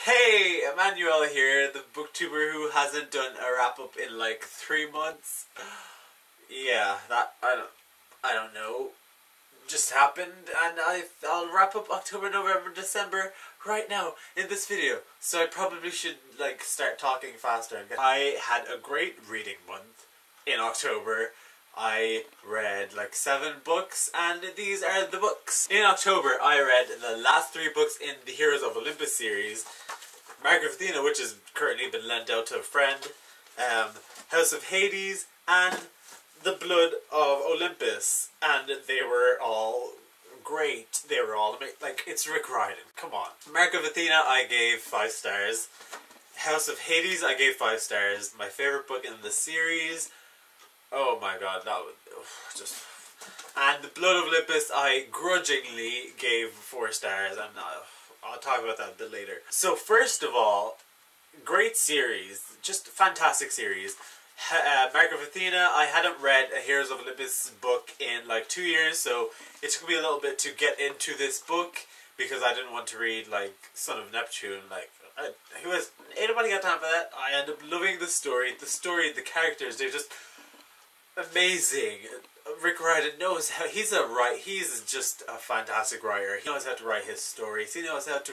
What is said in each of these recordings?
Hey, Emmanuel here, the booktuber who hasn't done a wrap up in like 3 months. Yeah, that I don't know, just happened, and I'll wrap up October, November, December right now in this video. So I probably should like start talking faster. I had a great reading month in October. I read like 7 books, and these are the books. In October, I read the last 3 books in the Heroes of Olympus series. Mark of Athena, which has currently been lent out to a friend, House of Hades, and The Blood of Olympus. And they were all great. They were all, like, it's Rick Riordan, come on. Mark of Athena, I gave 5 stars. House of Hades, I gave 5 stars. My favorite book in the series. Oh my god, that was just... And The Blood of Olympus, I grudgingly gave 4 stars, and I'll talk about that a bit later. So first of all, great series, just fantastic series. Mark of Athena, I hadn't read a Heroes of Olympus book in like 2 years, so it took me a little bit to get into this book, because I didn't want to read like Son of Neptune, like... anybody got time for that? I ended up loving the story, the characters, they're just... amazing. Rick Riordan knows how he's just a fantastic writer. He knows how to write his stories. He knows how to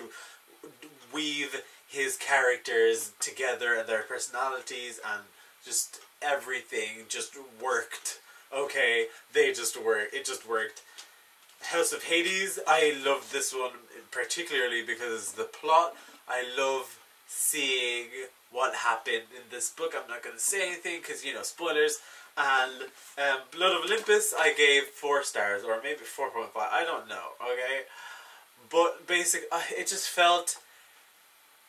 weave his characters together and their personalities, and just everything just worked. Okay, it just worked. House of Hades, I love this one particularly because the plot. I love seeing what happened in this book. I'm not going to say anything because, you know, spoilers. And Blood of Olympus, I gave 4 stars, or maybe 4.5, I don't know, okay? But it just felt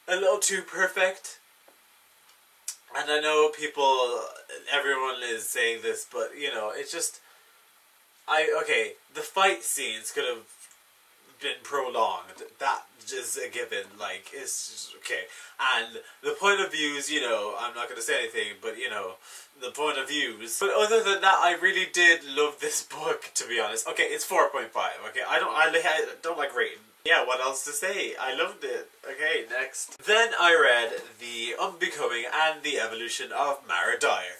a little too perfect. And I know everyone is saying this, but, you know, it's just, okay, the fight scenes could have been prolonged. That is a given, like, it's just, okay. And the point of views, you know, I'm not going to say anything, but, you know, the point of views. But other than that, I really did love this book, to be honest. Okay, it's 4.5, okay, I don't like rating. Yeah, what else to say? I loved it. Okay, next. Then I read The Unbecoming and the Evolution of Mara Dyer.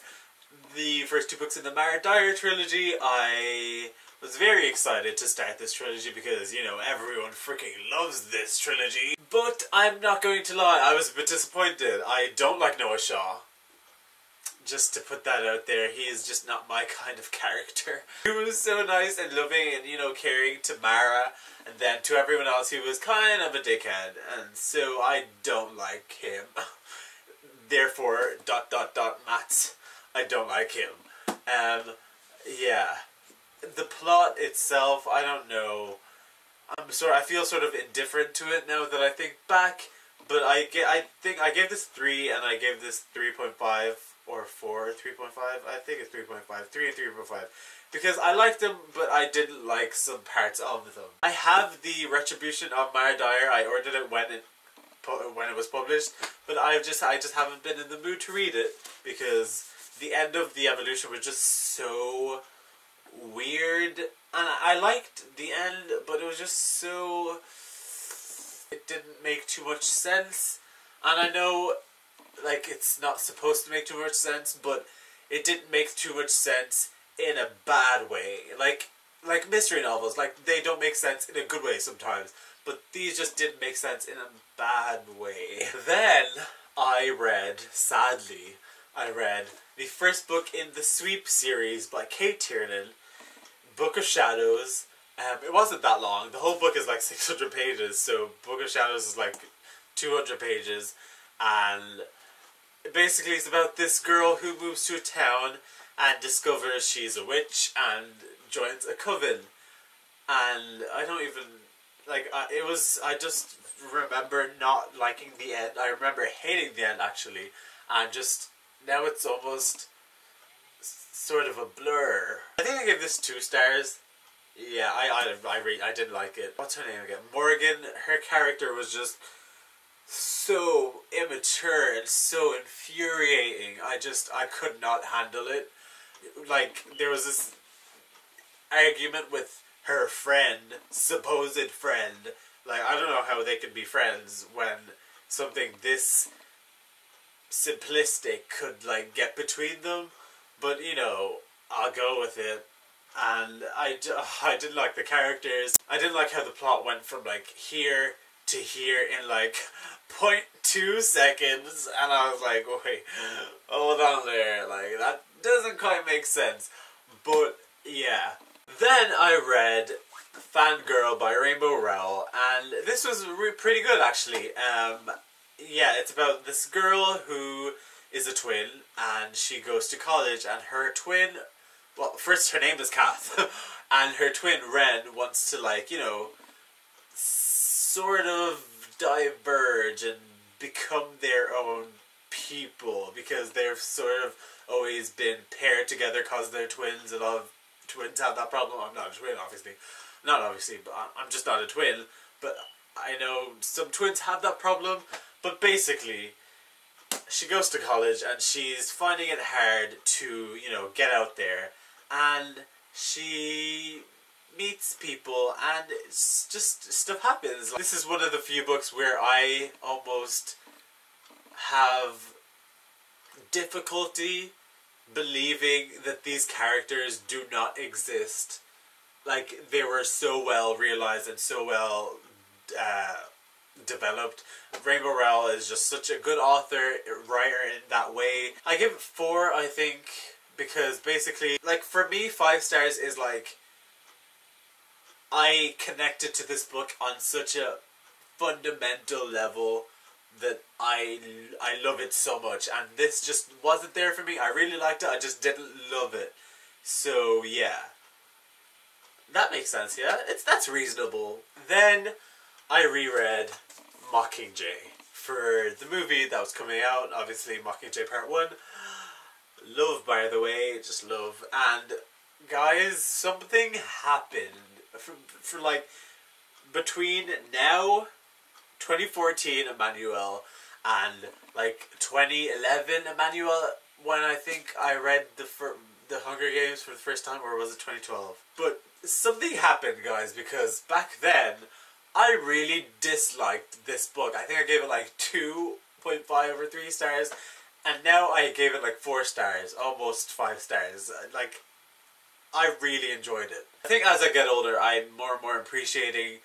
The first 2 books in the Mara Dyer trilogy. I was very excited to start this trilogy because, you know, everyone freaking loves this trilogy. But I'm not going to lie, I was a bit disappointed. I don't like Noah Shaw. Just to put that out there, he is just not my kind of character. He was so nice and loving and, you know, caring to Mara, and then to everyone else he was kind of a dickhead, and so I don't like him. Therefore, ... Mats, I don't like him. Yeah. The plot itself, I don't know. I feel sort of indifferent to it now that I think back, but I think I gave this 3 and I gave this 3.5 or 4, 3.5. I think it's 3.5, 3 and 3.5, because I liked them, but I didn't like some parts of them. I have the Retribution of Mara Dyer. I ordered it when it was published, but I just haven't been in the mood to read it because the end of the Evolution was just so weird, and I liked the end, but it was just so... it didn't make too much sense, and I know, like, it's not supposed to make too much sense, but it didn't make too much sense in a bad way. Like mystery novels, like, they don't make sense in a good way sometimes, but these just didn't make sense in a bad way. Then sadly, I read the first book in the Sweep series by Kate Tiernan, Book of Shadows. It wasn't that long. The whole book is like 600 pages, so Book of Shadows is like 200 pages, and basically it's about this girl who moves to a town and discovers she's a witch and joins a coven. And I don't even, like, I just remember not liking the end. I remember hating the end, actually, and just, now it's almost sort of a blur. I think I gave this 2 stars. Yeah, I didn't like it. What's her name again? Morgan. Her character was just so immature and so infuriating. I could not handle it. Like, there was this argument with her friend, supposed friend. Like, I don't know how they could be friends when something this simplistic could like get between them, but you know, I'll go with it. And I didn't like the characters. I didn't like how the plot went from like here to here in like 0.2 seconds, and I was like, wait, hold on there, like that doesn't quite make sense. But yeah, then I read Fangirl by Rainbow Rowell, and this was pretty good actually. Yeah, it's about this girl who is a twin, and she goes to college, and her twin, well, first her name is Kath, and her twin Ren wants to, like, you know, sort of diverge and become their own people, because they've sort of always been paired together because they're twins. A lot of twins have that problem. I'm not a twin, obviously. Not obviously, but I'm just not a twin. But I know some twins have that problem. But basically, she goes to college and she's finding it hard to, you know, get out there. And she meets people and it's just stuff happens. This is one of the few books where I almost have difficulty believing that these characters do not exist. Like, they were so well realized and so well developed. Rainbow Rowell is just such a good author, writer in that way. I give it 4, I think, because basically, like, for me, 5 stars is like, I connected to this book on such a fundamental level that I love it so much, and this just wasn't there for me. I really liked it, I just didn't love it. So yeah, that makes sense. Yeah, that's reasonable. Then I reread Mockingjay for the movie that was coming out. Obviously, Mockingjay Part 1. Love, by the way, just love. And guys, something happened for like between now 2014 Emmanuel and like 2011 Emmanuel, when I think I read the Hunger Games for the first time, or was it 2012? But something happened, guys, because back then I really disliked this book. I think I gave it like 2.5 or 3 stars, and now I gave it like 4 stars, almost 5 stars. Like, I really enjoyed it. I think as I get older, I'm more and more appreciating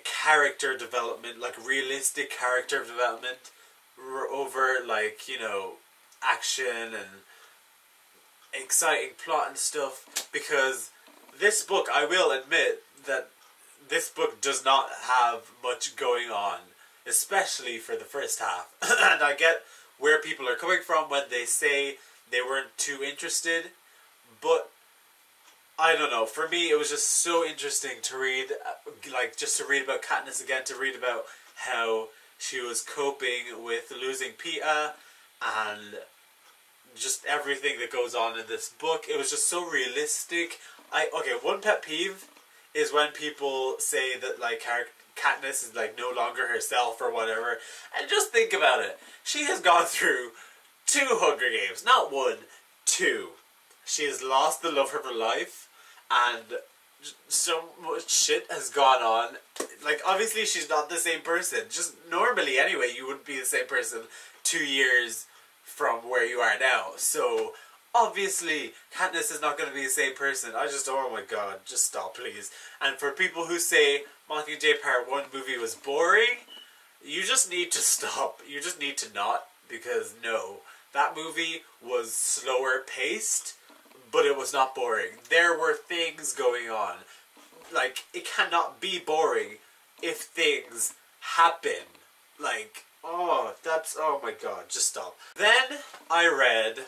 character development, like realistic character development, over, like, you know, action and exciting plot and stuff. Because this book, I will admit that this book does not have much going on, especially for the first half. And I get where people are coming from when they say they weren't too interested, but I don't know, for me it was just so interesting to read, like, just to read about Katniss again, to read about how she was coping with losing Peeta, and just everything that goes on in this book. It was just so realistic. Okay, one pet peeve is when people say that, like, Katniss is, like, no longer herself or whatever. And just think about it. She has gone through 2 Hunger Games. Not 1, 2. She has lost the love of her life, and so much shit has gone on. Like, obviously she's not the same person. Just normally, anyway, you wouldn't be the same person 2 years from where you are now. So obviously Katniss is not going to be the same person. Oh my god, just stop, please. And for people who say Mockingjay Part 1 movie was boring, you just need to stop. You just need to not, because no, that movie was slower paced, but it was not boring. There were things going on. Like, it cannot be boring if things happen. Like, oh my god, just stop. Then I read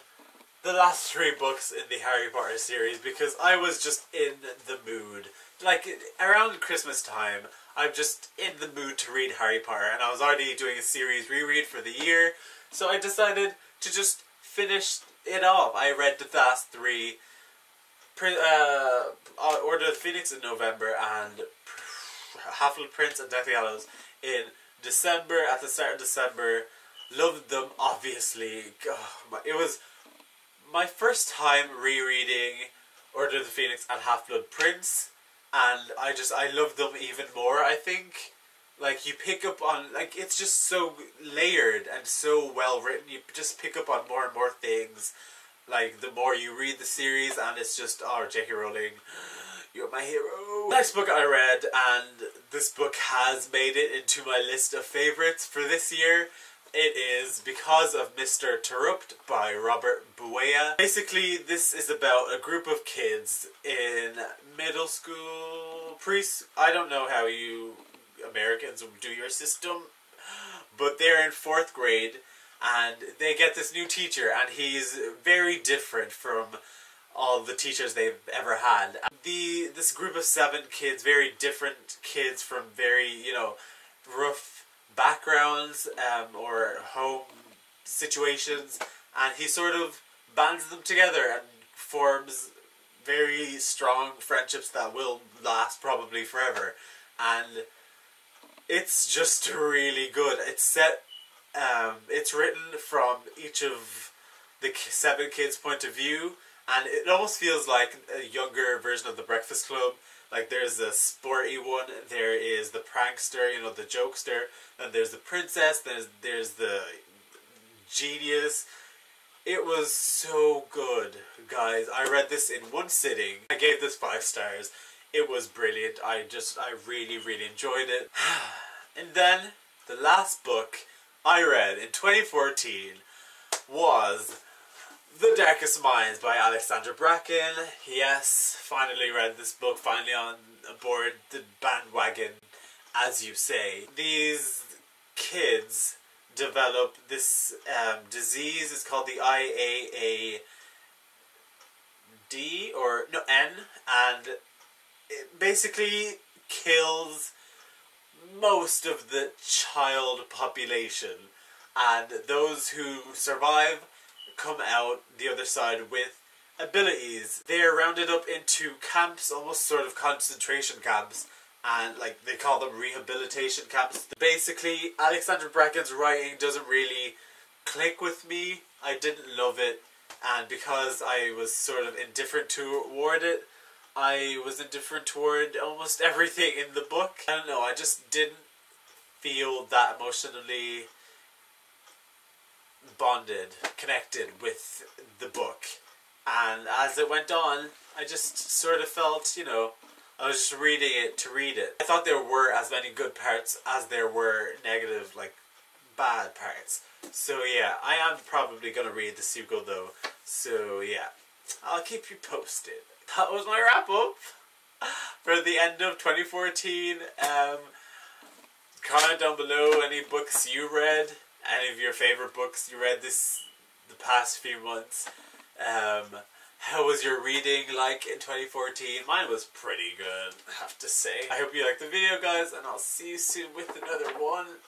the last 3 books in the Harry Potter series because I was just in the mood. Like, around Christmas time, I'm just in the mood to read Harry Potter, and I was already doing a series reread for the year, so I decided to just finish it off. I read the last 3, Order of the Phoenix in November, and Half-Blood Prince and Deathly Hallows in December, at the start of December. Loved them, obviously. It was my first time rereading Order of the Phoenix and Half-Blood Prince, and I loved them even more, I think. like you pick up on, like it's just so layered and so well written. You just pick up on more and more things, like the more you read the series, and it's just, oh, J.K. Rowling, you're my hero. Next book I read, and this book has made it into my list of favourites for this year. It is Because of Mr. Terrupt by Robert Buea. Basically, this is about a group of kids in middle school, I don't know how you Americans do your system, but they're in 4th grade, and they get this new teacher, and he's very different from all the teachers they've ever had. This group of 7 kids, very different kids from very, rough backgrounds or home situations, and he sort of bands them together and forms very strong friendships that will last probably forever. And it's just really good. It's set, it's written from each of the 7 kids' point of view, and it almost feels like a younger version of The Breakfast Club. Like, there's a sporty one, there is the prankster, the jokester, and there's the princess, there's the genius. It was so good, guys. I read this in one sitting. I gave this 5 stars. It was brilliant. I really, really enjoyed it. And then, the last book I read in 2014 was The Darkest Minds by Alexandra Bracken. Yes, finally read this book, finally on board the bandwagon, as you say. These kids develop this disease. It's called the IAAD, N, and it basically kills most of the child population, and those who survive come out the other side with abilities. They are rounded up into camps, almost sort of concentration camps, and like they call them rehabilitation camps. Basically, Alexandra Bracken's writing doesn't really click with me. I didn't love it, and because I was sort of indifferent toward it, I was indifferent toward almost everything in the book. I don't know, I just didn't feel that emotionally connected with the book. And as it went on, I just sort of felt, I was just reading it to read it. I thought there were as many good parts as there were negative, bad parts. So yeah, I am probably going to read the sequel though. So yeah, I'll keep you posted. That was my wrap up for the end of 2014. Comment down below any books you read, any of your favorite books you read the past few months. How was your reading like in 2014? Mine was pretty good, I have to say. I hope you liked the video, guys, and I'll see you soon with another one.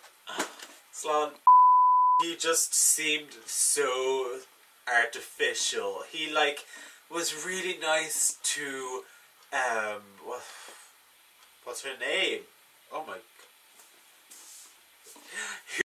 Slán. He just seemed so artificial. He was really nice to what's her name? Oh my